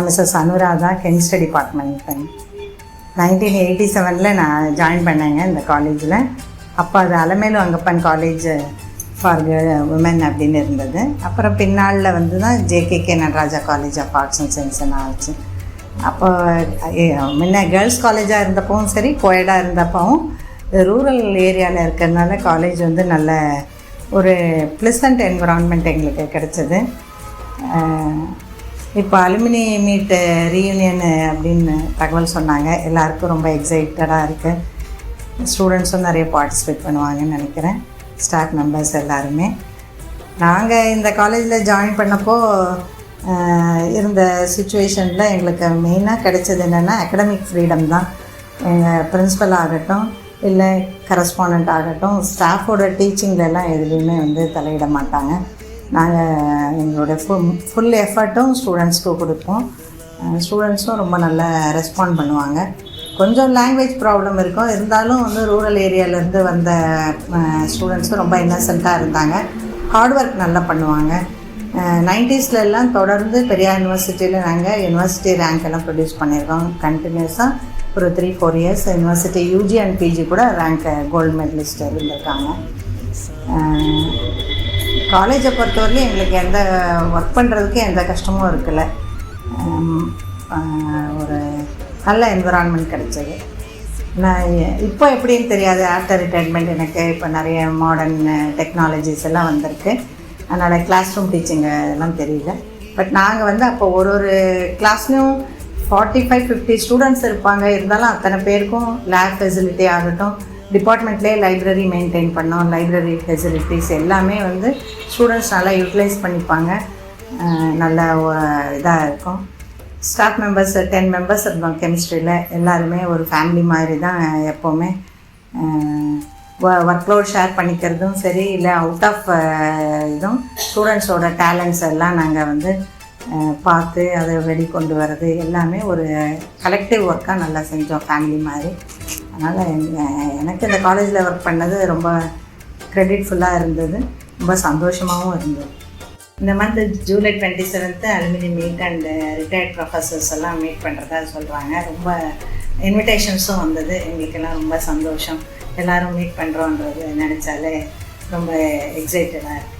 Mrs Anuradha chemistry department பண்ணி 1987 நான் join பண்ணேங்க இந்த காலேஜில். அப்போ அது Alamelu Angappan college for women அப்படின்னு இருந்தது. அப்புறம் பின்னாளில் வந்து தான் JKK Nataraja college of arts and சயின்ஸ்ன்னு ஆச்சு. அப்போ முன்ன கேர்ள்ஸ் காலேஜாக இருந்தப்பவும் சரி, கோயடாக இருந்தப்பவும் ரூரல் ஏரியாவில் இருக்கிறதுனால காலேஜ் வந்து நல்ல ஒரு ப்ளசண்ட் என்விரான்மெண்ட் எங்களுக்கு கிடச்சிது. இப்போ அலுமினி மீட் ரீயூனியன் அப்படின்னு தகவல் சொன்னாங்க. எல்லாருக்கும் ரொம்ப எக்ஸைட்டடாக இருக்குது. ஸ்டூடெண்ட்ஸும் நிறைய பார்ட்டிசிபேட் பண்ணுவாங்கன்னு நினைக்கிறேன், ஸ்டாஃப் மெம்பர்ஸ் எல்லாருமே. நாங்கள் இந்த காலேஜில் ஜாயின் பண்ணப்போ இருந்த சுச்சுவேஷனில் எங்களுக்கு மெயினாக கிடைச்சது என்னென்னா அகடமிக் ஃப்ரீடம் தான். எங்கள் பிரின்ஸிபல் ஆகட்டும், இல்லை கரஸ்பாண்டண்ட் ஆகட்டும், ஸ்டாஃபோட டீச்சிங்லலாம் எதுலேயுமே வந்து தலையிட மாட்டாங்க. நாங்கள் எங்களோட ஃபுல் எஃபர்ட்டும் ஸ்டூடெண்ட்ஸ்க்கு கொடுப்போம். ஸ்டூடெண்ட்ஸும் ரொம்ப நல்லா ரெஸ்பாண்ட் பண்ணுவாங்க. கொஞ்சம் லாங்குவேஜ் ப்ராப்ளம் இருக்கும், இருந்தாலும் வந்து ரூரல் ஏரியாவிலேருந்து வந்த ஸ்டூடெண்ட்ஸும் ரொம்ப இன்னசென்ட்டாக இருந்தாங்க. ஹார்ட் ஒர்க் நல்லா பண்ணுவாங்க. 90ஸ்லாம் தொடர்ந்து பெரியார் யூனிவர்சிட்டியில் நாங்கள் யூனிவர்சிட்டி ரேங்க் எல்லாம் ப்ரொடியூஸ் பண்ணியிருக்கோம். கண்டினியூஸாக ஒரு 3-4 years university UG and PG கூட ரேங்க் கோல்டு மெடலிஸ்ட் இருந்திருக்காங்க. காலேஜை பொறுத்தவரையிலும் எங்களுக்கு எந்த ஒர்க் பண்ணுறதுக்கு எந்த கஷ்டமும் இருக்கல. ஒரு நல்ல என்விரான்மெண்ட் கிடைச்சது. நான் இப்போ எப்படின்னு தெரியாது, ஆஃப்டர் ரிட்டையர்மெண்ட் எனக்கு இப்போ நிறைய மாடர்ன் டெக்னாலஜிஸ் எல்லாம் வந்திருக்கு. அதனால் கிளாஸ் ரூம் டீச்சிங் எல்லாம் தெரியல. பட் நாங்கள் வந்து அப்போ ஒரு கிளாஸ்லேயும் 45-50 ஸ்டூடெண்ட்ஸ் இருப்பாங்க. இருந்தாலும் அத்தனை பேருக்கும் லேப் ஃபெசிலிட்டி ஆகட்டும், டிபார்ட்மெண்ட்லேயே லைப்ரரி மெயின்டைன் பண்ணோம். லைப்ரரி ஃபெசிலிட்டிஸ் எல்லாமே வந்து ஸ்டூடெண்ட்ஸ் நல்லா யூட்டிலைஸ் பண்ணிப்பாங்க. நல்ல இதாக இருக்கும். ஸ்டாஃப் மெம்பர்ஸ் 10 மெம்பர்ஸ் இருந்தோம் கெமிஸ்ட்ரியில். எல்லாருமே ஒரு ஃபேமிலி மாதிரி தான் எப்போவுமே. ஒர்க் லோட் ஷேர் பண்ணிக்கிறதும் சரி, இல்லை அவுட் ஆஃப் இதுவும் ஸ்டூடெண்ட்ஸோட டேலண்ட்ஸ் எல்லாம் நாங்கள் வந்து பார்த்து அதை வெளிக்கொண்டு வர்றது எல்லாமே ஒரு கலெக்டிவ் ஒர்க்காக நல்லா செஞ்சோம், ஃபேமிலி மாதிரி. அதனால் எனக்கு இந்த காலேஜில் ஒர்க் பண்ணது ரொம்ப க்ரெடிட்ஃபுல்லாக இருந்தது, ரொம்ப சந்தோஷமாகவும் இருந்தது. இந்த month July 27 alumni meet and retired professors எல்லாம் மீட் பண்ணுறதா சொல்கிறாங்க. ரொம்ப இன்விடேஷன்ஸும் வந்தது. எங்களுக்கெல்லாம் ரொம்ப சந்தோஷம். எல்லோரும் மீட் பண்ணுறோன்றது நினச்சாலே ரொம்ப எக்ஸைட்டடாக இருக்குது.